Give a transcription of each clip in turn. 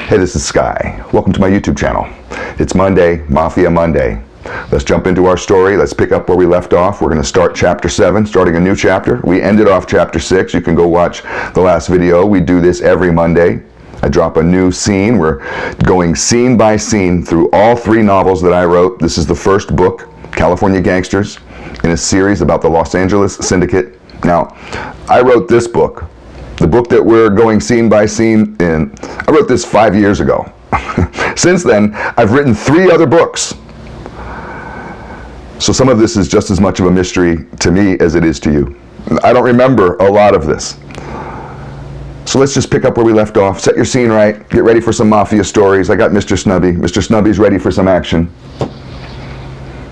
Hey, this is Sky. Welcome to my YouTube channel. It's Monday, Mafia Monday. Let's jump into our story. Let's pick up where we left off. We're going to start chapter 7, starting a new chapter. We ended off chapter 6. You can go watch the last video. We do this every Monday. I drop a new scene. We're going scene by scene through all 3 novels that I wrote. This is the first book, California Gangsters, in a series about the Los Angeles Syndicate. Now, I wrote this book. The book that we're going scene by scene in, I wrote this 5 years ago. Since then, I've written 3 other books. So some of this is just as much of a mystery to me as it is to you. I don't remember a lot of this. So let's just pick up where we left off. Set your scene right. Get ready for some mafia stories. I got Mr. Snubby. Mr. Snubby's ready for some action.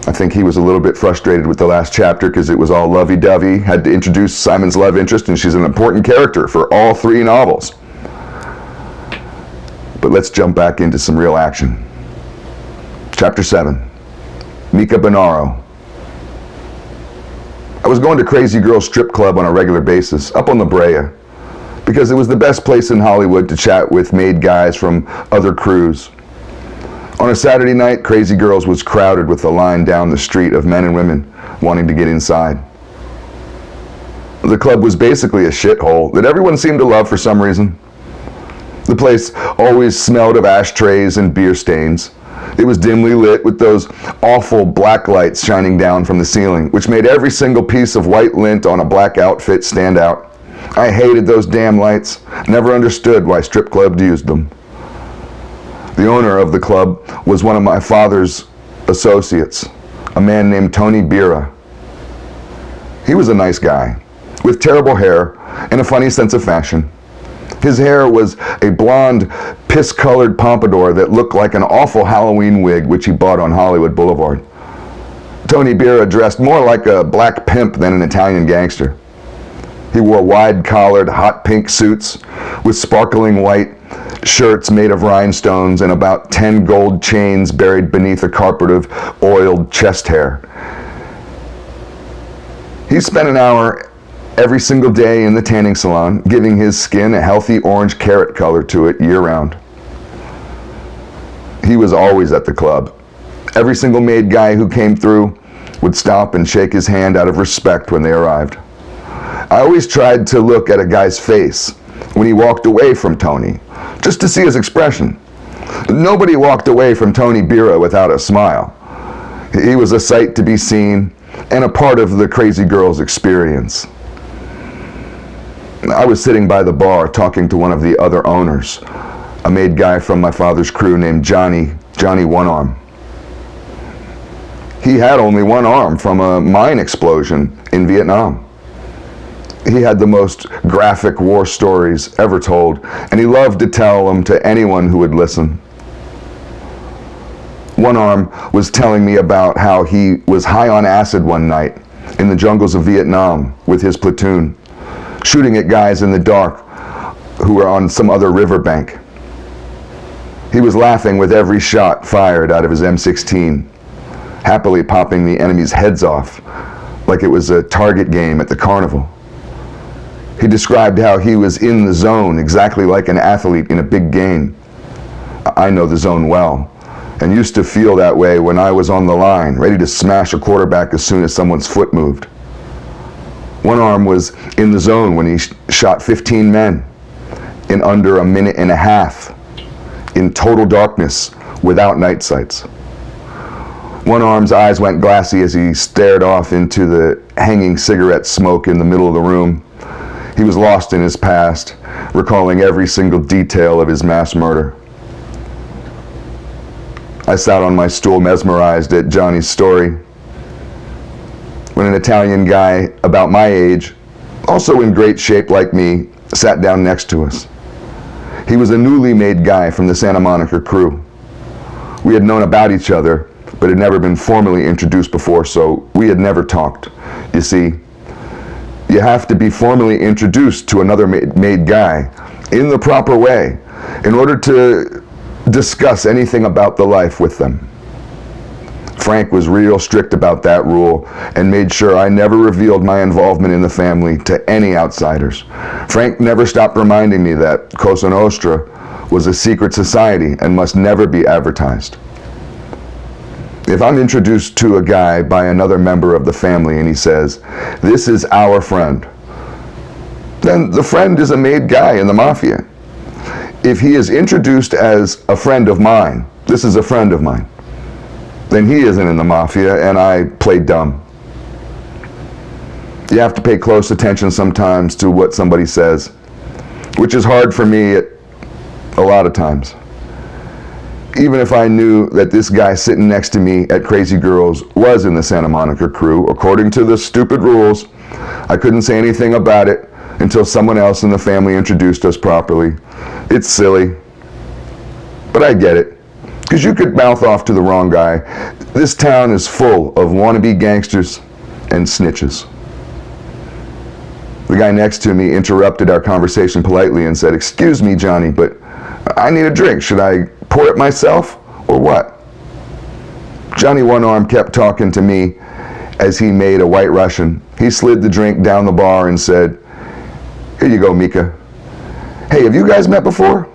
I think he was a little bit frustrated with the last chapter because it was all lovey-dovey. Had to introduce Simon's love interest, and she's an important character for all 3 novels. But let's jump back into some real action. Chapter 7. Mika Bonaro. I was going to Crazy Girl Strip Club on a regular basis, up on La Brea, because it was the best place in Hollywood to chat with made guys from other crews. On a Saturday night, Crazy Girls was crowded with the line down the street of men and women wanting to get inside. The club was basically a shithole that everyone seemed to love for some reason. The place always smelled of ashtrays and beer stains. It was dimly lit with those awful black lights shining down from the ceiling, which made every single piece of white lint on a black outfit stand out. I hated those damn lights. Never understood why strip clubs used them. The owner of the club was one of my father's associates, a man named Tony Bira. He was a nice guy, with terrible hair and a funny sense of fashion. His hair was a blonde, piss-colored pompadour that looked like an awful Halloween wig which he bought on Hollywood Boulevard. Tony Bira dressed more like a black pimp than an Italian gangster. He wore wide-collared, hot pink suits with sparkling white shirts made of rhinestones and about 10 gold chains buried beneath a carpet of oiled chest hair. He spent an hour every single day in the tanning salon, giving his skin a healthy orange carrot color to it year-round. He was always at the club. Every single made guy who came through would stop and shake his hand out of respect when they arrived. I always tried to look at a guy's face when he walked away from Tony, just to see his expression. Nobody walked away from Tony Bira without a smile. He was a sight to be seen and a part of the Crazy Girls experience. I was sitting by the bar talking to one of the other owners, a made guy from my father's crew named Johnny One Arm. He had only one arm from a mine explosion in Vietnam. He had the most graphic war stories ever told, and he loved to tell them to anyone who would listen. One Arm was telling me about how he was high on acid one night in the jungles of Vietnam with his platoon, shooting at guys in the dark who were on some other riverbank. He was laughing with every shot fired out of his M16, happily popping the enemy's heads off like it was a target game at the carnival. He described how he was in the zone exactly like an athlete in a big game. I know the zone well, and used to feel that way when I was on the line, ready to smash a quarterback as soon as someone's foot moved. One Arm was in the zone when he shot 15 men in under a minute and a half, in total darkness, without night sights. One Arm's eyes went glassy as he stared off into the hanging cigarette smoke in the middle of the room. He was lost in his past, recalling every single detail of his mass murder. I sat on my stool mesmerized at Johnny's story when an Italian guy about my age, also in great shape like me, sat down next to us. He was a newly made guy from the Santa Monica crew. We had known about each other, but had never been formally introduced before, so we had never talked. You see, you have to be formally introduced to another made guy in the proper way in order to discuss anything about the life with them. Frank was real strict about that rule and made sure I never revealed my involvement in the family to any outsiders. Frank never stopped reminding me that Cosa Nostra was a secret society and must never be advertised. If I'm introduced to a guy by another member of the family and he says, "This is our friend," then the friend is a made guy in the mafia. If he is introduced as a friend of mine, "This is a friend of mine," then he isn't in the mafia and I play dumb. You have to pay close attention sometimes to what somebody says, which is hard for me a lot of times. Even if I knew that this guy sitting next to me at Crazy Girls was in the Santa Monica crew, according to the stupid rules, I couldn't say anything about it until someone else in the family introduced us properly. It's silly, but I get it, because you could mouth off to the wrong guy. This town is full of wannabe gangsters and snitches. The guy next to me interrupted our conversation politely and said, "Excuse me, Johnny, but I need a drink. Should I pour it myself or what?" Johnny One Arm kept talking to me as he made a white Russian. He slid the drink down the bar and said, "Here you go, Mika. Hey, have you guys met before?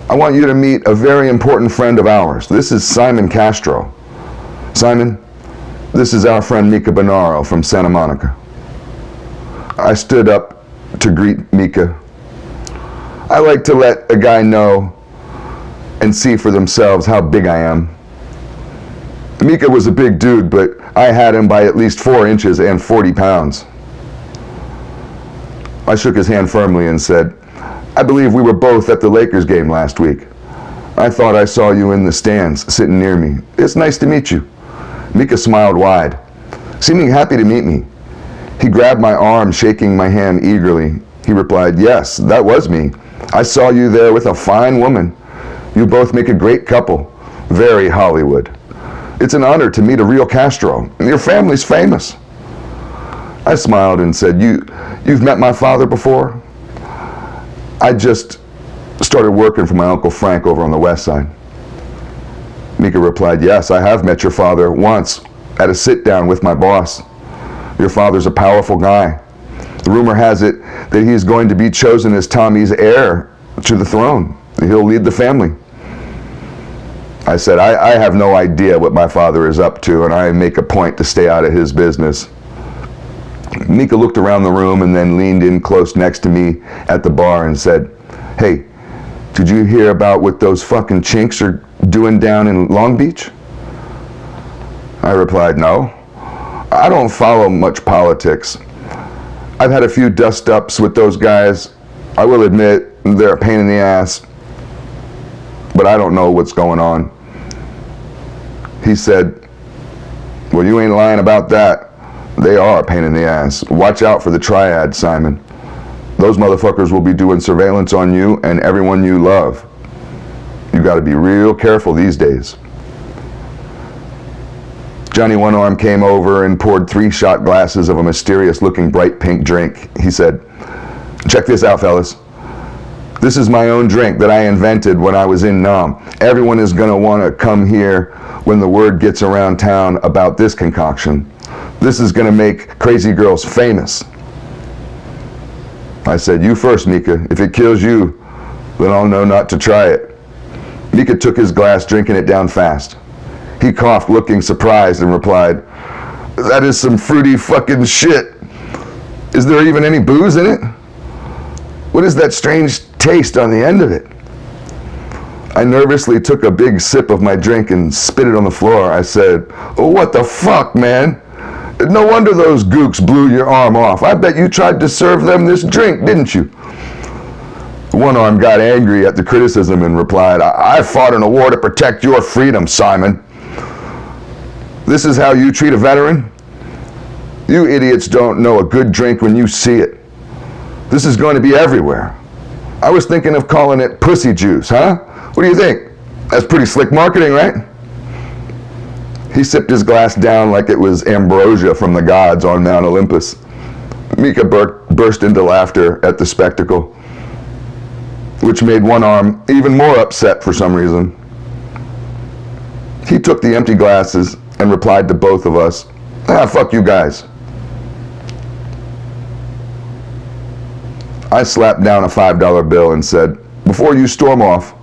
I want you to meet a very important friend of ours. This is Simon Castro. Simon, this is our friend Mika Bonaro from Santa Monica." I stood up to greet Mika. I like to let a guy know and see for themselves how big I am. Mika was a big dude, but I had him by at least 4 inches and 40 pounds. I shook his hand firmly and said, "I believe we were both at the Lakers game last week. I thought I saw you in the stands, sitting near me. It's nice to meet you." Mika smiled wide, seeming happy to meet me. He grabbed my arm, shaking my hand eagerly. He replied, "Yes, that was me. I saw you there with a fine woman. You both make a great couple. Very Hollywood. It's an honor to meet a real Castro. Your family's famous." I smiled and said, You've met my father before?" "I just started working for my Uncle Frank over on the west side." Mika replied, "Yes, I have met your father once at a sit-down with my boss. Your father's a powerful guy. The rumor has it that he is going to be chosen as Tommy's heir to the throne. He'll lead the family." I said, I have no idea what my father is up to, and I make a point to stay out of his business." Mika looked around the room and then leaned in close next to me at the bar and said, "Hey, did you hear about what those fucking chinks are doing down in Long Beach?" I replied, "No. I don't follow much politics. I've had a few dust-ups with those guys. I will admit they're a pain in the ass, but I don't know what's going on." He said, "Well, you ain't lying about that. They are a pain in the ass. Watch out for the triad, Simon. Those motherfuckers will be doing surveillance on you and everyone you love. You got to be real careful these days." Johnny One Arm came over and poured 3 shot glasses of a mysterious-looking bright pink drink. He said, "Check this out, fellas. This is my own drink that I invented when I was in Nam. Everyone is going to want to come here when the word gets around town about this concoction. This is going to make Crazy Girls famous." I said, "You first, Mika. If it kills you, then I'll know not to try it." Mika took his glass, drinking it down fast. He coughed, looking surprised, and replied, "That is some fruity fucking shit. Is there even any booze in it? What is that strange taste on the end of it?" I nervously took a big sip of my drink and spit it on the floor. I said, "Oh, what the fuck, man? No wonder those gooks blew your arm off. I bet you tried to serve them this drink, didn't you?" One Arm got angry at the criticism and replied, I fought in a war to protect your freedom, Simon. This is how you treat a veteran? You idiots don't know a good drink when you see it. This is going to be everywhere. I was thinking of calling it pussy juice, huh? What do you think? That's pretty slick marketing, right?" He sipped his glass down like it was ambrosia from the gods on Mount Olympus. Mika burst into laughter at the spectacle, which made One Arm even more upset for some reason. He took the empty glasses and replied to both of us, "Fuck you guys." I slapped down a $5 bill and said, before you storm off,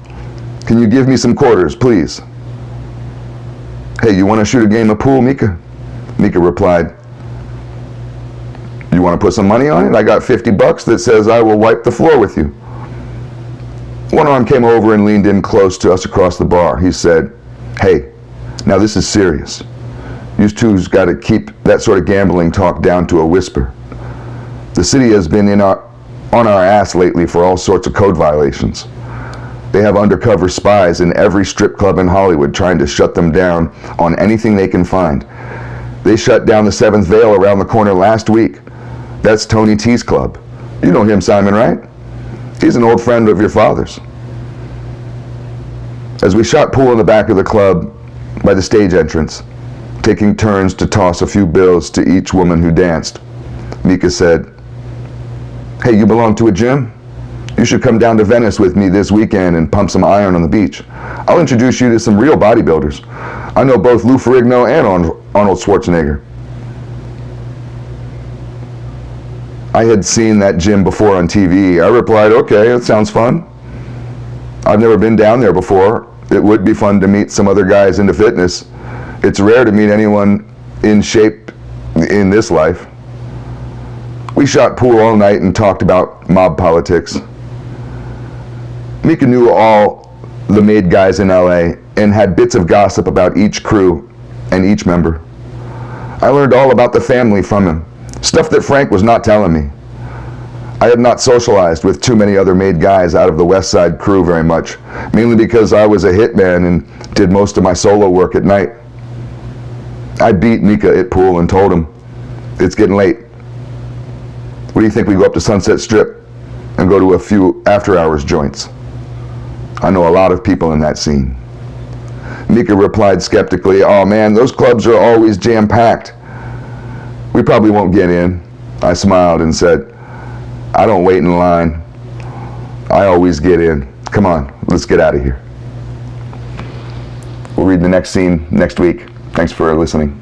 can you give me some quarters, please? Hey, you want to shoot a game of pool, Mika? Mika replied, you want to put some money on it? I got $50 that says I will wipe the floor with you. One arm came over and leaned in close to us across the bar. He said, hey, now this is serious. You two's got to keep that sort of gambling talk down to a whisper. The city has been on our ass lately for all sorts of code violations. They have undercover spies in every strip club in Hollywood trying to shut them down on anything they can find. They shut down the 7th Veil around the corner last week. That's Tony T's club. You know him, Simon, right? He's an old friend of your father's. As we shot pool in the back of the club by the stage entrance, taking turns to toss a few bills to each woman who danced, Mika said, hey, you belong to a gym? You should come down to Venice with me this weekend and pump some iron on the beach. I'll introduce you to some real bodybuilders. I know both Lou Ferrigno and Arnold Schwarzenegger. I had seen that gym before on TV. I replied, okay, that sounds fun. I've never been down there before. It would be fun to meet some other guys into fitness. It's rare to meet anyone in shape in this life. We shot pool all night and talked about mob politics. Mika knew all the made guys in LA and had bits of gossip about each crew and each member. I learned all about the family from him, stuff that Frank was not telling me. I had not socialized with too many other made guys out of the West Side crew very much, mainly because I was a hitman and did most of my solo work at night. I beat Mika at pool and told him, it's getting late. What do you think we go up to Sunset Strip and go to a few after-hours joints? I know a lot of people in that scene. Mika replied skeptically, oh man, those clubs are always jam-packed. We probably won't get in. I smiled and said, I don't wait in line. I always get in. Come on, let's get out of here. We'll read the next scene next week. Thanks for listening.